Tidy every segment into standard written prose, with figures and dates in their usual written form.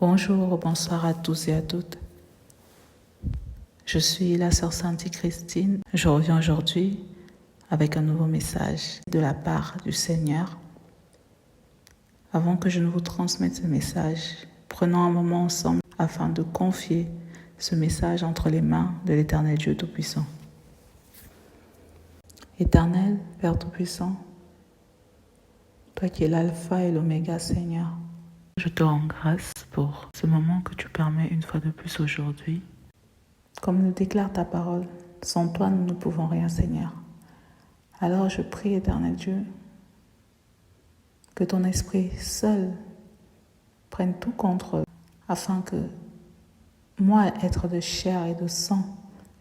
Bonjour, bonsoir à tous et à toutes. Je suis la sœur Santi Christine. Je reviens aujourd'hui avec un nouveau message de la part du Seigneur. Avant que je ne vous transmette ce message, prenons un moment ensemble afin de confier ce message entre les mains de l'Éternel Dieu Tout-Puissant. Éternel, Père Tout-Puissant, toi qui es l'alpha et l'oméga, Seigneur, je te rends grâce pour ce moment que tu permets une fois de plus aujourd'hui. Comme nous déclare ta parole, sans toi nous ne pouvons rien, Seigneur. Alors je prie, Éternel Dieu, que ton esprit seul prenne tout contrôle, afin que moi, être de chair et de sang,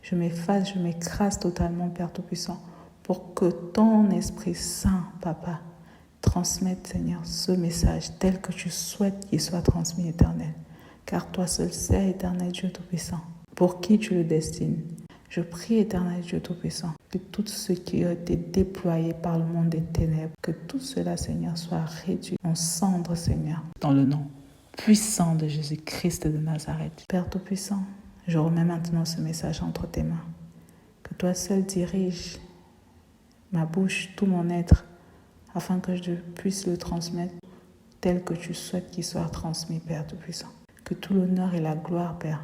je m'efface, je m'écrase totalement, Père Tout-Puissant, pour que ton Esprit Saint, Papa, transmette, Seigneur, ce message tel que tu souhaites qu'il soit transmis, Éternel. Car toi seul sais, Éternel Dieu Tout-Puissant, pour qui tu le destines. Je prie, Éternel Dieu Tout-Puissant, que tout ce qui a été déployé par le monde des ténèbres, que tout cela, Seigneur, soit réduit en cendres, Seigneur, dans le nom puissant de Jésus-Christ de Nazareth. Père Tout-Puissant, je remets maintenant ce message entre tes mains. Que toi seul dirige ma bouche, tout mon être, afin que je puisse le transmettre tel que tu souhaites qu'il soit transmis, Père Tout-Puissant. Que tout l'honneur et la gloire, Père,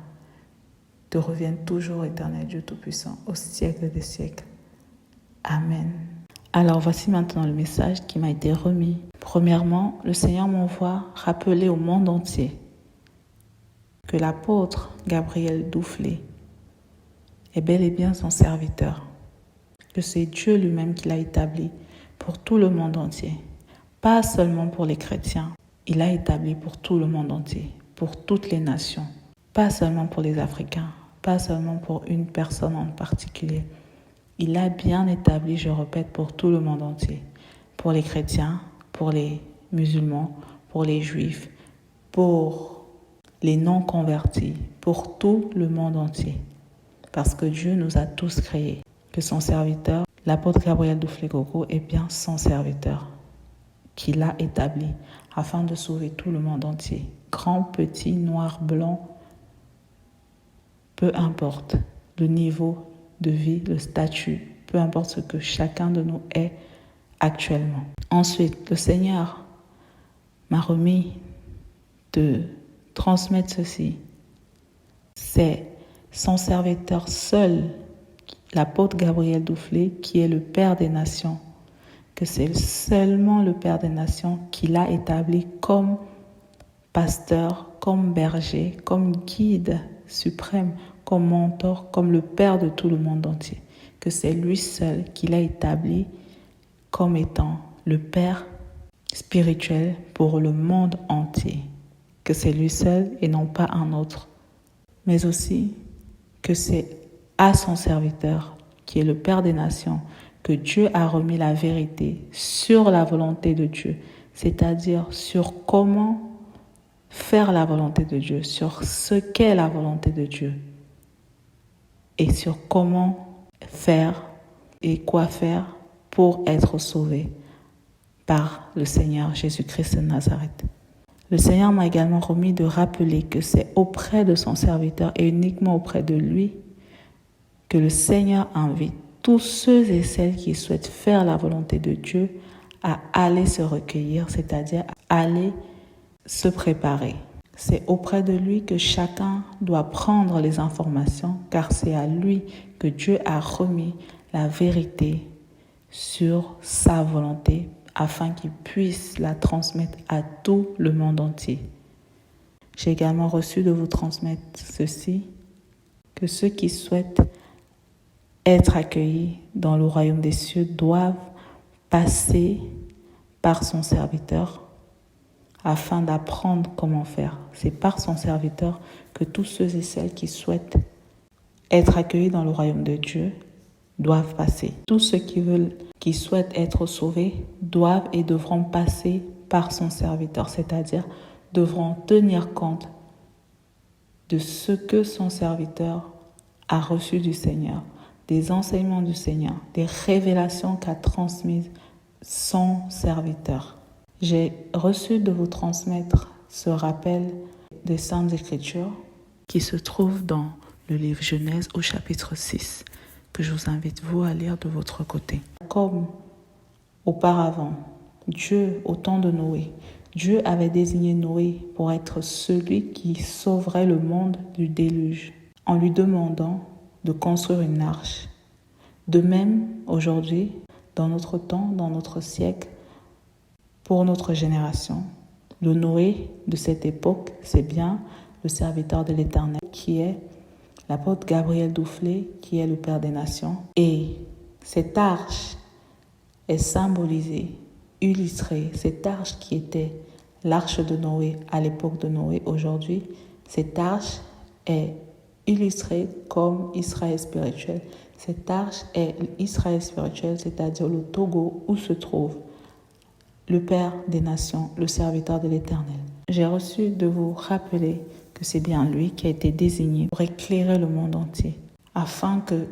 te reviennent toujours, Éternel Dieu Tout-Puissant, au siècle des siècles. Amen. Alors voici maintenant le message qui m'a été remis. Premièrement, le Seigneur m'envoie rappeler au monde entier que l'apôtre Gabriel Doufflet est bel et bien son serviteur, que c'est Dieu lui-même qui l'a établi pour tout le monde entier, pas seulement pour les chrétiens, il l'a établi pour tout le monde entier, pour toutes les nations, pas seulement pour les Africains, pas seulement pour une personne en particulier. Il l'a bien établi, je répète, pour tout le monde entier, pour les chrétiens, pour les musulmans, pour les juifs, pour les non-convertis, pour tout le monde entier, parce que Dieu nous a tous créés, que son serviteur, l'apôtre Gabriel Doufflet-Coco, est bien son serviteur, qu'il a établi afin de sauver tout le monde entier. Grand, petit, noir, blanc, peu importe le niveau de vie, le statut, peu importe ce que chacun de nous est actuellement. Ensuite, le Seigneur m'a remis de transmettre ceci. C'est son serviteur seul, l'apôtre Gabriel Doufflet, qui est le Père des Nations, que c'est seulement le Père des Nations qui l'a établi comme pasteur, comme berger, comme guide suprême, comme mentor, comme le Père de tout le monde entier. Que c'est lui seul qui l'a établi comme étant le Père spirituel pour le monde entier. Que c'est lui seul et non pas un autre. Mais aussi que c'est à son serviteur, qui est le Père des Nations, que Dieu a remis la vérité sur la volonté de Dieu, c'est-à-dire sur comment faire la volonté de Dieu, sur ce qu'est la volonté de Dieu et sur comment faire et quoi faire pour être sauvé par le Seigneur Jésus-Christ de Nazareth. Le Seigneur m'a également remis de rappeler que c'est auprès de son serviteur et uniquement auprès de lui que le Seigneur invite tous ceux et celles qui souhaitent faire la volonté de Dieu à aller se recueillir, c'est-à-dire à aller se préparer. C'est auprès de lui que chacun doit prendre les informations, car c'est à lui que Dieu a remis la vérité sur sa volonté afin qu'il puisse la transmettre à tout le monde entier. J'ai également reçu de vous transmettre ceci, que ceux qui souhaitent être accueillis dans le royaume des cieux doivent passer par son serviteur afin d'apprendre comment faire. C'est par son serviteur que tous ceux et celles qui souhaitent être accueillis dans le royaume de Dieu doivent passer. Tous ceux qui souhaitent être sauvés doivent et devront passer par son serviteur, c'est-à-dire devront tenir compte de ce que son serviteur a reçu du Seigneur, des enseignements du Seigneur, des révélations qu'a transmises son serviteur. J'ai reçu de vous transmettre ce rappel des Saintes Écritures qui se trouve dans le livre Genèse au chapitre 6, que je vous invite vous à lire de votre côté. Comme auparavant, Dieu, au temps de Noé, Dieu avait désigné Noé pour être celui qui sauverait le monde du déluge en lui demandant de construire une arche. De même, aujourd'hui, dans notre temps, dans notre siècle, pour notre génération, le Noé de cette époque, c'est bien le serviteur de l'Éternel qui est l'apôtre Gabriel Doufflet, qui est le Père des Nations. Et cette arche est symbolisée, illustrée. Cette arche qui était l'arche de Noé à l'époque de Noé, aujourd'hui, cette arche est illustrée comme Israël spirituel. Cette arche est Israël spirituel, c'est-à-dire le Togo où se trouve le Père des Nations, le serviteur de l'Éternel. J'ai reçu de vous rappeler que c'est bien lui qui a été désigné pour éclairer le monde entier, afin que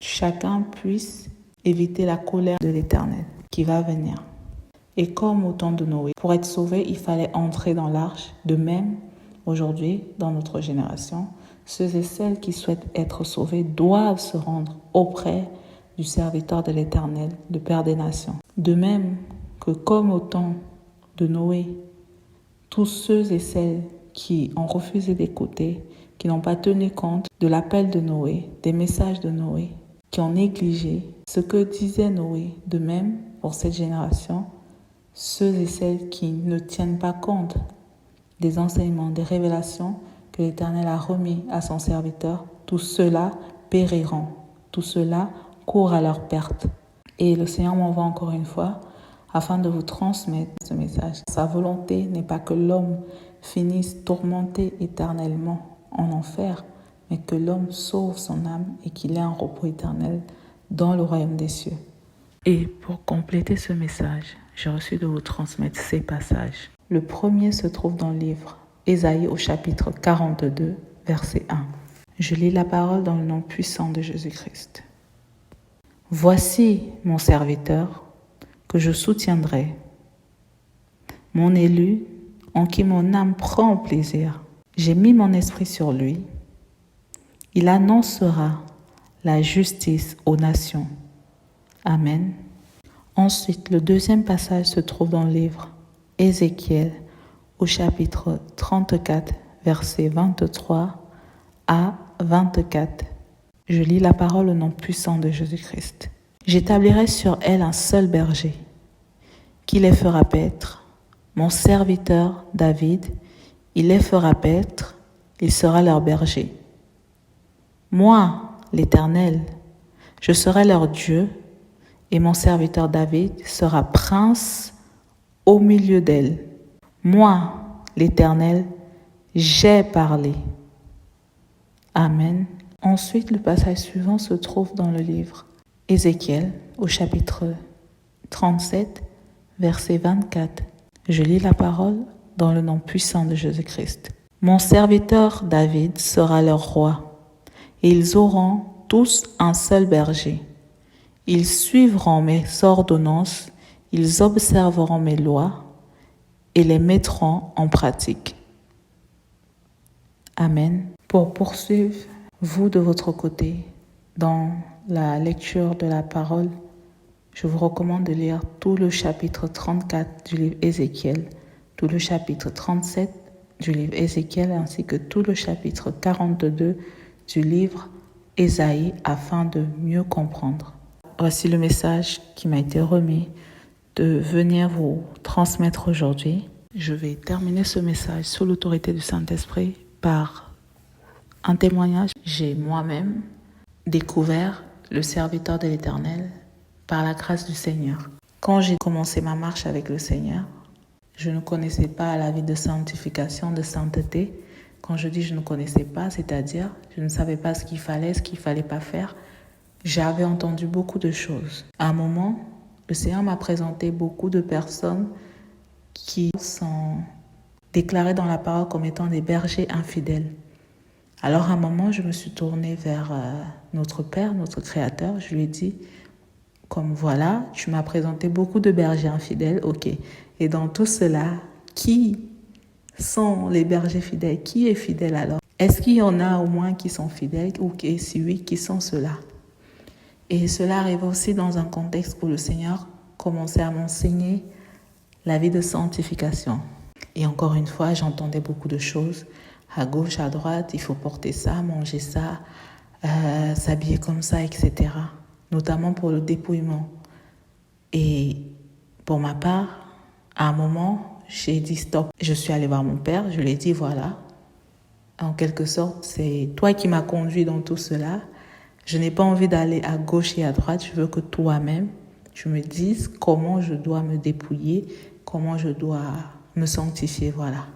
chacun puisse éviter la colère de l'Éternel qui va venir. Et comme au temps de Noé, pour être sauvé, il fallait entrer dans l'arche. De même, aujourd'hui, dans notre génération, ceux et celles qui souhaitent être sauvés doivent se rendre auprès du serviteur de l'Éternel, le Père des Nations. De même que comme au temps de Noé, tous ceux et celles qui ont refusé d'écouter, qui n'ont pas tenu compte de l'appel de Noé, des messages de Noé, qui ont négligé ce que disait Noé, de même pour cette génération, ceux et celles qui ne tiennent pas compte des enseignements, des révélations que l'Éternel a remis à son serviteur, tous ceux-là périront, tous ceux-là courent à leur perte. Et le Seigneur m'envoie encore une fois afin de vous transmettre ce message. Sa volonté n'est pas que l'homme finisse tourmenté éternellement en enfer, mais que l'homme sauve son âme et qu'il ait un repos éternel dans le royaume des cieux. Et pour compléter ce message, j'ai reçu de vous transmettre ces passages. Le premier se trouve dans le livre Ésaïe au chapitre 42, verset 1. Je lis la parole dans le nom puissant de Jésus-Christ. Voici mon serviteur que je soutiendrai, mon élu en qui mon âme prend plaisir. J'ai mis mon esprit sur lui. Il annoncera la justice aux nations. Amen. Ensuite, le deuxième passage se trouve dans le livre Ézéchiel au chapitre 34, versets 23 à 24. Je lis la parole au nom puissant de Jésus-Christ. J'établirai sur elle un seul berger, qui les fera paître, mon serviteur David, il les fera paître, il sera leur berger. Moi, l'Éternel, je serai leur Dieu, et mon serviteur David sera prince au milieu d'elle. Moi, l'Éternel, j'ai parlé. Amen. Ensuite, le passage suivant se trouve dans le livre Ézéchiel, au chapitre 37, verset 24. Je lis la parole dans le nom puissant de Jésus-Christ. Mon serviteur David sera leur roi, et ils auront tous un seul berger. Ils suivront mes ordonnances, ils observeront mes lois et les mettront en pratique. Amen. Pour poursuivre, vous de votre côté, dans la lecture de la parole, je vous recommande de lire tout le chapitre 34 du livre Ézéchiel, tout le chapitre 37 du livre Ézéchiel ainsi que tout le chapitre 42 du livre Ésaïe afin de mieux comprendre. Voici le message qui m'a été remis de venir vous transmettre aujourd'hui. Je vais terminer ce message sous l'autorité du Saint-Esprit par un témoignage. J'ai moi-même découvert le serviteur de l'Éternel par la grâce du Seigneur. Quand j'ai commencé ma marche avec le Seigneur, je ne connaissais pas la vie de sanctification, de sainteté. Quand je dis je ne connaissais pas, c'est-à-dire je ne savais pas ce qu'il fallait pas faire. J'avais entendu beaucoup de choses. À un moment, le Seigneur m'a présenté beaucoup de personnes qui sont déclarées dans la parole comme étant des bergers infidèles. Alors à un moment, je me suis tournée vers notre Père, notre Créateur. Je lui ai dit, comme voilà, tu m'as présenté beaucoup de bergers infidèles, ok. Et dans tout cela, qui sont les bergers fidèles, qui est fidèle alors? Est-ce qu'il y en a au moins qui sont fidèles ou si oui, qui sont ceux-là? Et cela arrive aussi dans un contexte où le Seigneur commençait à m'enseigner la vie de sanctification. Et encore une fois, j'entendais beaucoup de choses. À gauche, à droite, il faut porter ça, manger ça, s'habiller comme ça, etc. Notamment pour le dépouillement. Et pour ma part, à un moment, j'ai dit stop. Je suis allée voir mon père, je lui ai dit voilà, en quelque sorte, c'est toi qui m'as conduit dans tout cela. Je n'ai pas envie d'aller à gauche et à droite, je veux que toi-même, tu me dises comment je dois me dépouiller, comment je dois me sanctifier, voilà.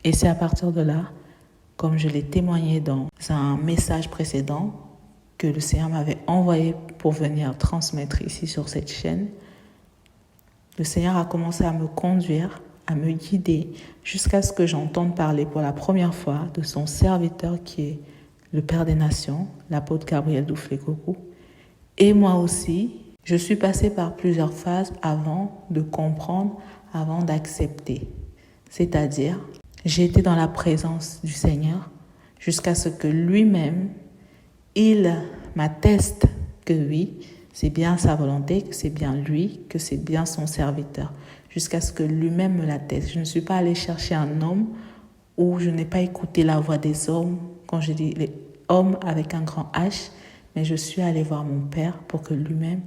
Et c'est à partir de là, comme je l'ai témoigné dans un message précédent, que le Seigneur m'avait envoyé pour venir transmettre ici sur cette chaîne. Le Seigneur a commencé à me conduire, à me guider, jusqu'à ce que j'entende parler pour la première fois de son serviteur qui est le Père des Nations, l'apôtre Gabriel Duflé-Coco. Et moi aussi, je suis passée par plusieurs phases avant de comprendre, avant d'accepter. C'est-à-dire, j'ai été dans la présence du Seigneur jusqu'à ce que lui-même, il m'atteste que oui, c'est bien sa volonté, que c'est bien lui, que c'est bien son serviteur. Jusqu'à ce que lui-même me l'atteste. Je ne suis pas allée chercher un homme ou je n'ai pas écouté la voix des hommes, quand je dis les hommes avec un grand H, mais je suis allée voir mon Père pour que lui-même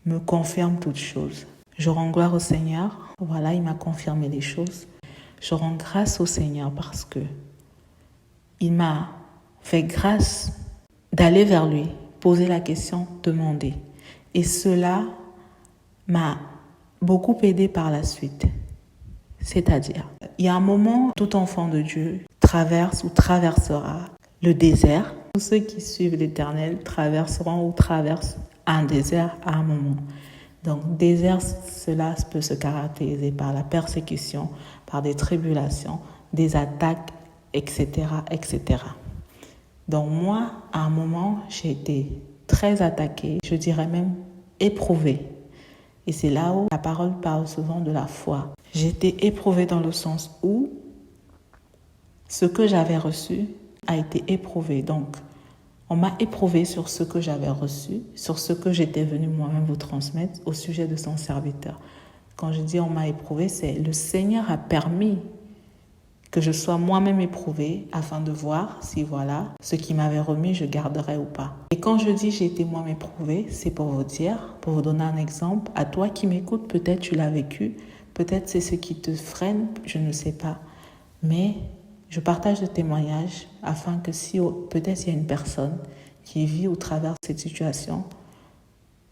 me confirme toutes choses. Je rends gloire au Seigneur. Voilà, il m'a confirmé les choses. Je rends grâce au Seigneur parce que il m'a fait grâce d'aller vers lui, poser la question, demander. Et cela m'a beaucoup aidé par la suite. C'est-à-dire, il y a un moment, tout enfant de Dieu traverse ou traversera le désert. Tous ceux qui suivent l'Éternel traverseront ou traversent un désert à un moment. Donc, désert, cela peut se caractériser par la persécution, par des tribulations, des attaques, etc., etc. Donc, moi, à un moment, j'ai été très attaquée, je dirais même éprouvée. Et c'est là où la parole parle souvent de la foi. J'ai été éprouvée dans le sens où ce que j'avais reçu a été éprouvé. Donc, on m'a éprouvé sur ce que j'avais reçu, sur ce que j'étais venue moi-même vous transmettre au sujet de son serviteur. Quand je dis on m'a éprouvé, c'est le Seigneur a permis que je sois moi-même éprouvée afin de voir si voilà, ce qui m'avait remis, je garderais ou pas. Et quand je dis j'ai été moi-même éprouvée, c'est pour vous dire, pour vous donner un exemple, à toi qui m'écoutes, peut-être tu l'as vécu, peut-être c'est ce qui te freine, je ne sais pas. Mais je partage le témoignage afin que si peut-être il y a une personne qui vit ou traverse cette situation,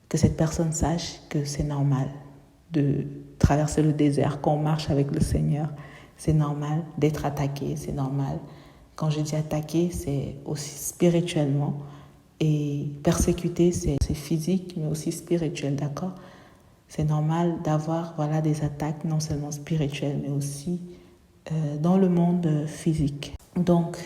que cette personne sache que c'est normal de traverser le désert quand on marche avec le Seigneur. C'est normal d'être attaqué, c'est normal. Quand je dis attaqué, c'est aussi spirituellement. Et persécuté, c'est physique, mais aussi spirituel, d'accord? C'est normal d'avoir des attaques non seulement spirituelles, mais aussi dans le monde physique. Donc,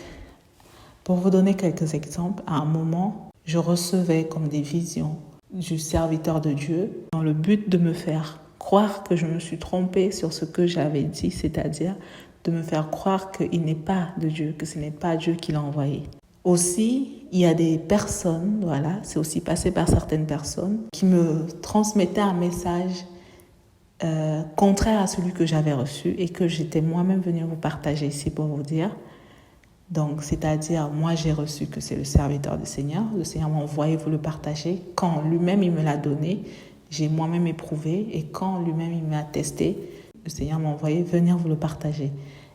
pour vous donner quelques exemples, à un moment, je recevais comme des visions du serviteur de Dieu dans le but de me faire croire que je me suis trompée sur ce que j'avais dit, c'est-à-dire de me faire croire qu'il n'est pas de Dieu, que ce n'est pas Dieu qui l'a envoyé. Aussi, il y a des personnes, c'est aussi passé par certaines personnes qui me transmettaient un message contraire à celui que j'avais reçu et que j'étais moi-même venue vous partager ici pour vous dire. Donc, c'est-à-dire, moi, j'ai reçu que c'est le serviteur du Seigneur. Le Seigneur m'a envoyé vous le partager. Quand lui-même, il me l'a donné, j'ai moi-même éprouvé. Et quand lui-même, il m'a testé, le Seigneur m'a envoyé venir vous le partager.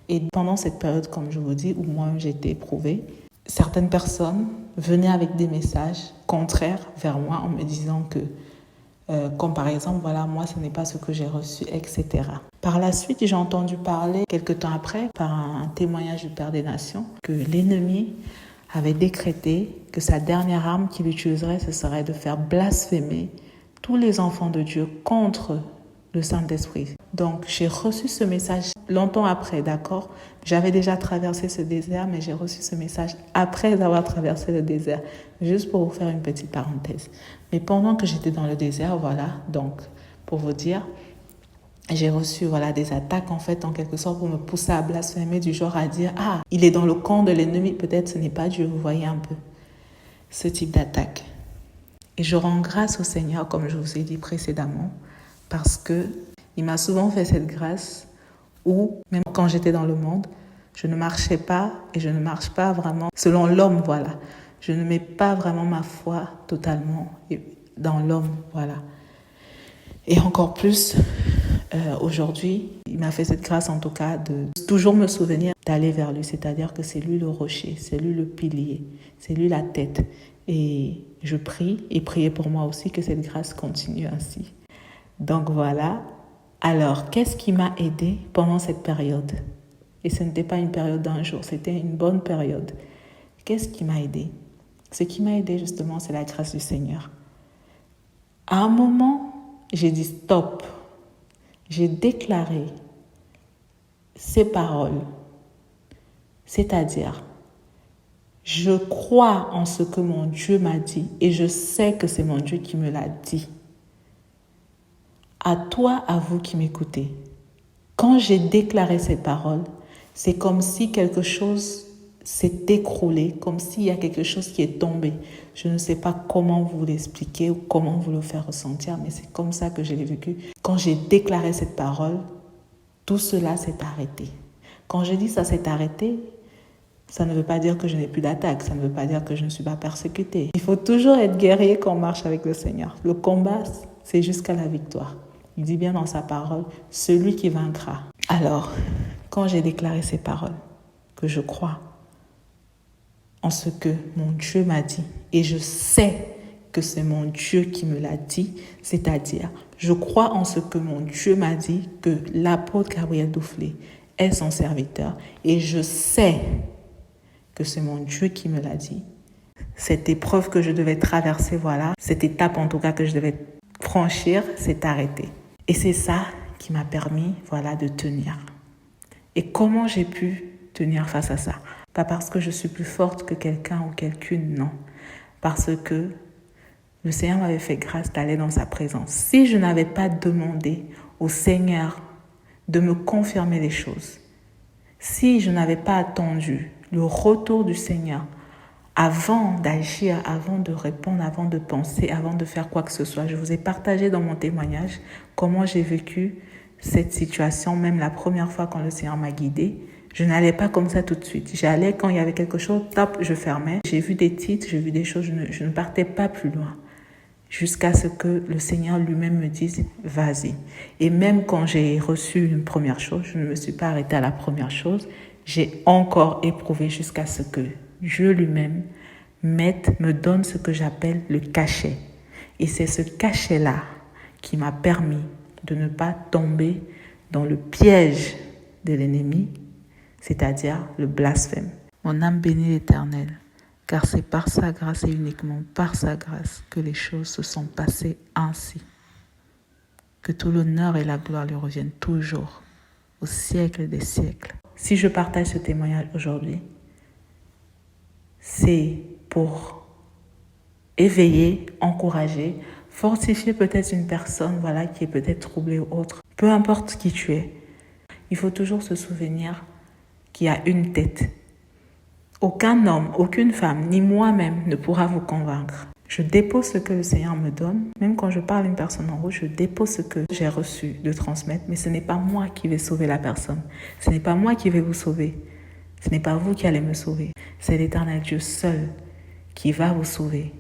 Et pendant cette période, comme je vous dis, où moi-même, j'ai été éprouvée, certaines personnes venaient avec des messages contraires vers moi en me disant que comme par exemple, moi, ce n'est pas ce que j'ai reçu, etc. Par la suite, j'ai entendu parler, quelque temps après, par un témoignage du Père des Nations, que l'ennemi avait décrété que sa dernière arme qu'il utiliserait, ce serait de faire blasphémer tous les enfants de Dieu contre le Saint-Esprit. Donc, j'ai reçu ce message longtemps après, d'accord? J'avais déjà traversé ce désert, mais j'ai reçu ce message après avoir traversé le désert. Juste pour vous faire une petite parenthèse. Mais pendant que j'étais dans le désert, donc, pour vous dire, j'ai reçu des attaques en fait en quelque sorte pour me pousser à blasphémer, du genre à dire il est dans le camp de l'ennemi, peut-être ce n'est pas Dieu, vous voyez un peu ce type d'attaque. Et je rends grâce au Seigneur, comme je vous ai dit précédemment, parce que il m'a souvent fait cette grâce où, même quand j'étais dans le monde, je ne marchais pas et je ne marche pas vraiment selon l'homme, voilà. Je ne mets pas vraiment ma foi totalement dans l'homme, voilà. Et encore plus, aujourd'hui, il m'a fait cette grâce en tout cas de toujours me souvenir d'aller vers lui, c'est-à-dire que c'est lui le rocher, c'est lui le pilier, c'est lui la tête. Et je prie et priez pour moi aussi que cette grâce continue ainsi. Donc voilà. Alors, qu'est-ce qui m'a aidé pendant cette période? Et ce n'était pas une période d'un jour, c'était une bonne période. Qu'est-ce qui m'a aidé? Ce qui m'a aidé justement, c'est la grâce du Seigneur. À un moment, j'ai dit stop. J'ai déclaré ces paroles. C'est-à-dire, je crois en ce que mon Dieu m'a dit et je sais que c'est mon Dieu qui me l'a dit. À toi, à vous qui m'écoutez, quand j'ai déclaré ces paroles, c'est comme si quelque chose s'est écroulé, comme s'il y a quelque chose qui est tombé. Je ne sais pas comment vous l'expliquer ou comment vous le faire ressentir, mais c'est comme ça que je l'ai vécu. Quand j'ai déclaré cette parole, tout cela s'est arrêté. Quand je dis ça s'est arrêté, ça ne veut pas dire que je n'ai plus d'attaque, ça ne veut pas dire que je ne suis pas persécutée. Il faut toujours être guerrier quand on marche avec le Seigneur. Le combat, c'est jusqu'à la victoire. Il dit bien dans sa parole, celui qui vaincra. Alors, quand j'ai déclaré ces paroles, que je crois en ce que mon Dieu m'a dit, et je sais que c'est mon Dieu qui me l'a dit, c'est-à-dire, je crois en ce que mon Dieu m'a dit, que l'apôtre Gabriel Doufflet est son serviteur, et je sais que c'est mon Dieu qui me l'a dit. Cette épreuve que je devais traverser, cette étape en tout cas que je devais franchir, s'est arrêtée. Et c'est ça qui m'a permis, de tenir. Et comment j'ai pu tenir face à ça? Pas parce que je suis plus forte que quelqu'un ou quelqu'une, non. Parce que le Seigneur m'avait fait grâce d'aller dans sa présence. Si je n'avais pas demandé au Seigneur de me confirmer les choses, si je n'avais pas attendu le retour du Seigneur avant d'agir, avant de répondre, avant de penser, avant de faire quoi que ce soit, je vous ai partagé dans mon témoignage comment j'ai vécu cette situation, même la première fois quand le Seigneur m'a guidée. Je n'allais pas comme ça tout de suite. J'allais quand il y avait quelque chose, top, je fermais. J'ai vu des titres, j'ai vu des choses, je ne partais pas plus loin. Jusqu'à ce que le Seigneur lui-même me dise, vas-y. Et même quand j'ai reçu une première chose, je ne me suis pas arrêtée à la première chose. J'ai encore éprouvé jusqu'à ce que Dieu lui-même me donne ce que j'appelle le cachet. Et c'est ce cachet-là qui m'a permis de ne pas tomber dans le piège de l'ennemi, c'est-à-dire le blasphème. Mon âme bénit l'Éternel, car c'est par sa grâce et uniquement par sa grâce que les choses se sont passées ainsi. Que tout l'honneur et la gloire lui reviennent toujours, au siècle des siècles. Si je partage ce témoignage aujourd'hui, c'est pour éveiller, encourager, fortifier peut-être une personne qui est peut-être troublée ou autre. Peu importe qui tu es, il faut toujours se souvenir qu'il y a une tête. Aucun homme, aucune femme, ni moi-même ne pourra vous convaincre. Je dépose ce que le Seigneur me donne. Même quand je parle à une personne en rouge, je dépose ce que j'ai reçu de transmettre. Mais ce n'est pas moi qui vais sauver la personne. Ce n'est pas moi qui vais vous sauver. Ce n'est pas vous qui allez me sauver. C'est l'Éternel Dieu seul qui va vous sauver.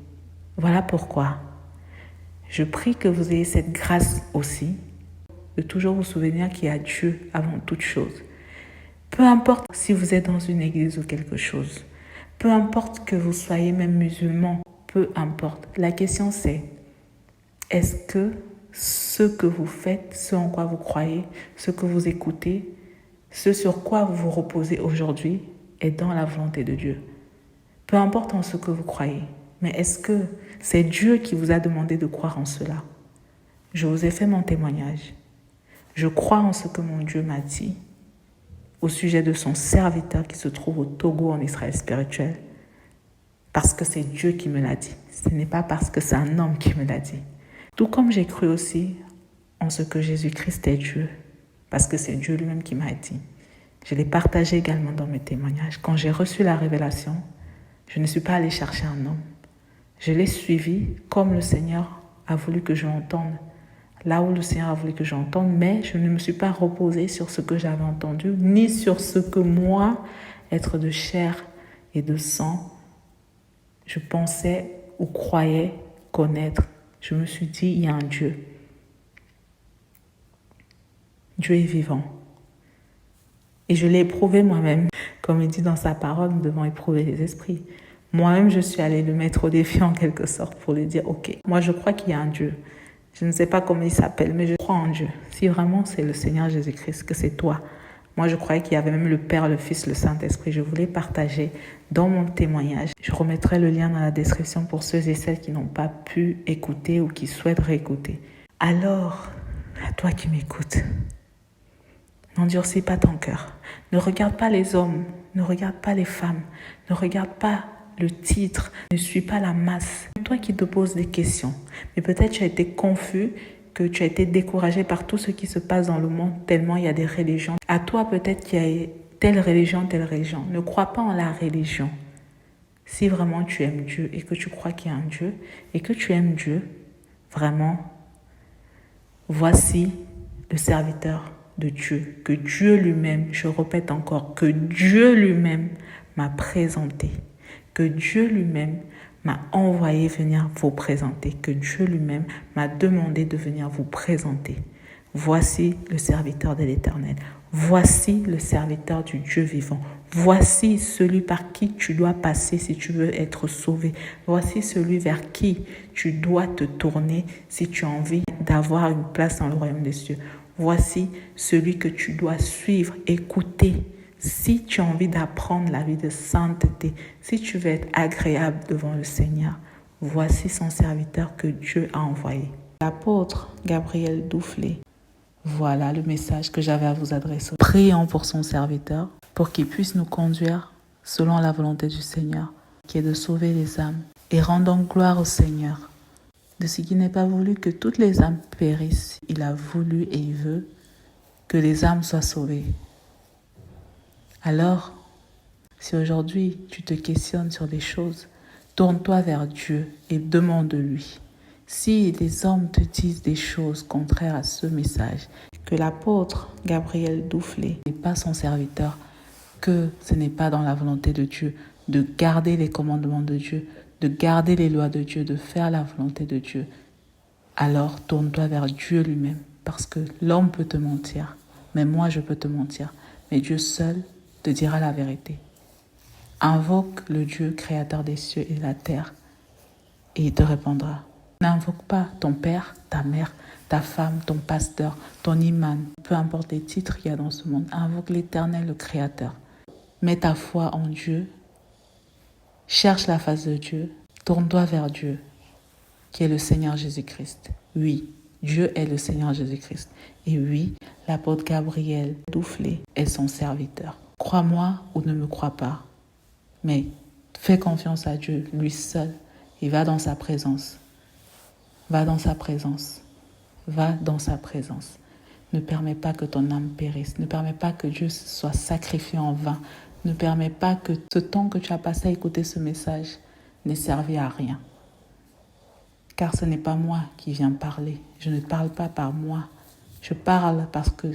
Voilà pourquoi je prie que vous ayez cette grâce aussi de toujours vous souvenir qu'il y a Dieu avant toute chose. Peu importe si vous êtes dans une église ou quelque chose, peu importe que vous soyez même musulman, peu importe. La question c'est, est-ce que ce que vous faites, ce en quoi vous croyez, ce que vous écoutez, ce sur quoi vous vous reposez aujourd'hui est dans la volonté de Dieu? Peu importe en ce que vous croyez, mais est-ce que c'est Dieu qui vous a demandé de croire en cela? Je vous ai fait mon témoignage. Je crois en ce que mon Dieu m'a dit au sujet de son serviteur qui se trouve au Togo en Israël spirituel, parce que c'est Dieu qui me l'a dit. Ce n'est pas parce que c'est un homme qui me l'a dit. Tout comme j'ai cru aussi en ce que Jésus-Christ est Dieu parce que c'est Dieu lui-même qui m'a dit. Je l'ai partagé également dans mes témoignages. Quand j'ai reçu la révélation, je ne suis pas allée chercher un homme. Je l'ai suivi comme le Seigneur a voulu que je l'entende, là où le Seigneur a voulu que j'entende, mais je ne me suis pas reposée sur ce que j'avais entendu, ni sur ce que moi, être de chair et de sang, je pensais ou croyais connaître. Je me suis dit, il y a un Dieu. Dieu est vivant. Et je l'ai éprouvé moi-même. Comme il dit dans sa parole, nous devons éprouver les esprits. Moi-même, je suis allée le mettre au défi en quelque sorte pour lui dire, ok, moi je crois qu'il y a un Dieu. Je ne sais pas comment il s'appelle, mais je crois en Dieu. Si vraiment c'est le Seigneur Jésus-Christ, que c'est toi. Moi, je croyais qu'il y avait même le Père, le Fils, le Saint-Esprit. Je voulais partager dans mon témoignage. Je remettrai le lien dans la description pour ceux et celles qui n'ont pas pu écouter ou qui souhaitent réécouter. Alors, à toi qui m'écoutes, n'endurcis pas ton cœur. Ne regarde pas les hommes, ne regarde pas les femmes, ne regarde pas le titre, ne suis pas la masse. Toi qui te poses des questions, mais peut-être tu as été confus, que tu as été découragé par tout ce qui se passe dans le monde, tellement il y a des religions. À toi peut-être qu'il y a telle religion. Ne crois pas en la religion. Si vraiment tu aimes Dieu et que tu crois qu'il y a un Dieu et que tu aimes Dieu, vraiment, voici le serviteur de Dieu, que Dieu lui-même, je répète encore, que Dieu lui-même m'a présenté, que Dieu lui-même m'a envoyé venir vous présenter, que Dieu lui-même m'a demandé de venir vous présenter. Voici le serviteur de l'Éternel. Voici le serviteur du Dieu vivant. Voici celui par qui tu dois passer si tu veux être sauvé. Voici celui vers qui tu dois te tourner si tu as envie d'avoir une place dans le royaume des cieux. Voici celui que tu dois suivre, écouter. Si tu as envie d'apprendre la vie de sainteté, si tu veux être agréable devant le Seigneur, voici son serviteur que Dieu a envoyé. L'apôtre Gabriel Doufflet, voilà le message que j'avais à vous adresser. Prions pour son serviteur, pour qu'il puisse nous conduire selon la volonté du Seigneur, qui est de sauver les âmes. Et rendons gloire au Seigneur de ce qu'il n'est pas voulu que toutes les âmes périssent. Il a voulu et il veut que les âmes soient sauvées. Alors, si aujourd'hui tu te questionnes sur des choses, tourne-toi vers Dieu et demande-lui. Si des hommes te disent des choses contraires à ce message, que l'apôtre Gabriel Doufflet n'est pas son serviteur, que ce n'est pas dans la volonté de Dieu de garder les commandements de Dieu, de garder les lois de Dieu, de faire la volonté de Dieu, alors tourne-toi vers Dieu lui-même, parce que l'homme peut te mentir, mais moi je peux te mentir, mais Dieu seul te dira la vérité. Invoque le Dieu créateur des cieux et de la terre et il te répondra. N'invoque pas ton père, ta mère, ta femme, ton pasteur, ton imam, peu importe les titres qu'il y a dans ce monde. Invoque l'Éternel, le Créateur. Mets ta foi en Dieu, cherche la face de Dieu, tourne-toi vers Dieu, qui est le Seigneur Jésus-Christ. Oui, Dieu est le Seigneur Jésus-Christ. Et oui, l'apôtre Gabriel Doufflet est son serviteur. Crois-moi ou ne me crois pas, mais fais confiance à Dieu, lui seul, et va dans sa présence. Va dans sa présence. Va dans sa présence. Ne permets pas que ton âme périsse. Ne permets pas que Dieu soit sacrifié en vain. Ne permets pas que ce temps que tu as passé à écouter ce message n'ait servi à rien. Car ce n'est pas moi qui viens parler. Je ne parle pas par moi. Je parle parce que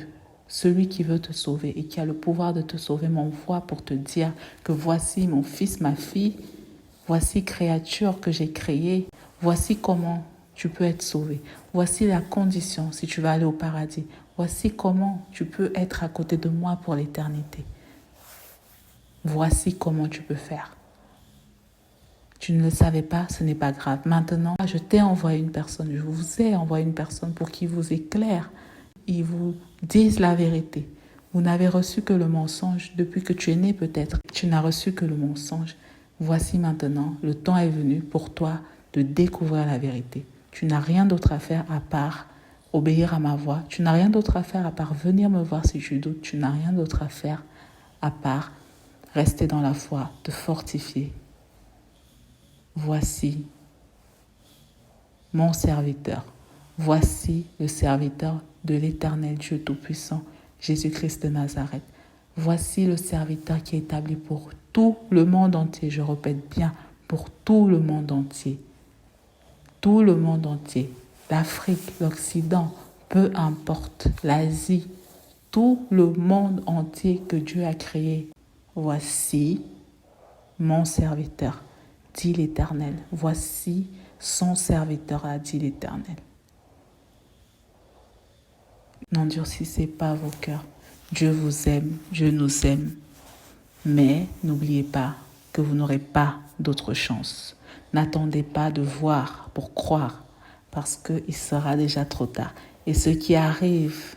celui qui veut te sauver et qui a le pouvoir de te sauver m'envoie pour te dire que voici mon fils, ma fille, voici créature que j'ai créée, voici comment tu peux être sauvé. Voici la condition si tu vas aller au paradis. Voici comment tu peux être à côté de moi pour l'éternité. Voici comment tu peux faire. Tu ne le savais pas, ce n'est pas grave. Maintenant, je t'ai envoyé une personne, je vous ai envoyé une personne pour qu'il vous éclaire. Il vous dise la vérité. Vous n'avez reçu que le mensonge depuis que tu es né peut-être. Tu n'as reçu que le mensonge. Voici maintenant, le temps est venu pour toi de découvrir la vérité. Tu n'as rien d'autre à faire à part obéir à ma voix. Tu n'as rien d'autre à faire à part venir me voir si tu doutes. Tu n'as rien d'autre à faire à part rester dans la foi, te fortifier. Voici mon serviteur. Voici le serviteur de l'Éternel Dieu Tout-Puissant Jésus-Christ de Nazareth. Voici le serviteur qui est établi pour tout le monde entier. Je répète bien, pour tout le monde entier. Tout le monde entier. L'Afrique, l'Occident, peu importe, l'Asie, tout le monde entier que Dieu a créé. Voici mon serviteur, dit l'Éternel. Voici son serviteur, a dit l'Éternel. N'endurcissez pas vos cœurs. Dieu vous aime, Dieu nous aime. Mais n'oubliez pas que vous n'aurez pas d'autre chance. N'attendez pas de voir pour croire, parce qu'il sera déjà trop tard. Et ce qui arrive,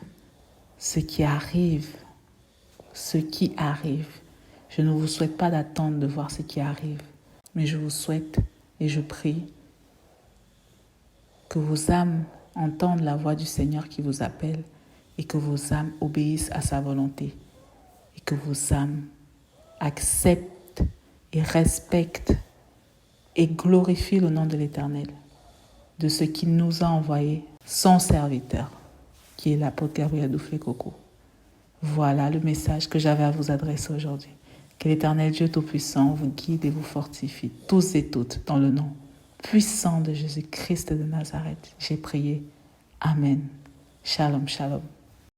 je ne vous souhaite pas d'attendre de voir ce qui arrive, mais je vous souhaite et je prie que vos âmes entendent la voix du Seigneur qui vous appelle et que vos âmes obéissent à sa volonté et que vos âmes acceptent et respectent et glorifient le nom de l'Éternel, de ce qu'il nous a envoyé, son serviteur, qui est l'apôtre Gabriel Duflé-Coco. Voilà le message que j'avais à vous adresser aujourd'hui. Que l'Éternel Dieu Tout-Puissant vous guide et vous fortifie, tous et toutes, dans le nom puissant de Jésus-Christ de Nazareth. J'ai prié. Amen. Shalom, shalom.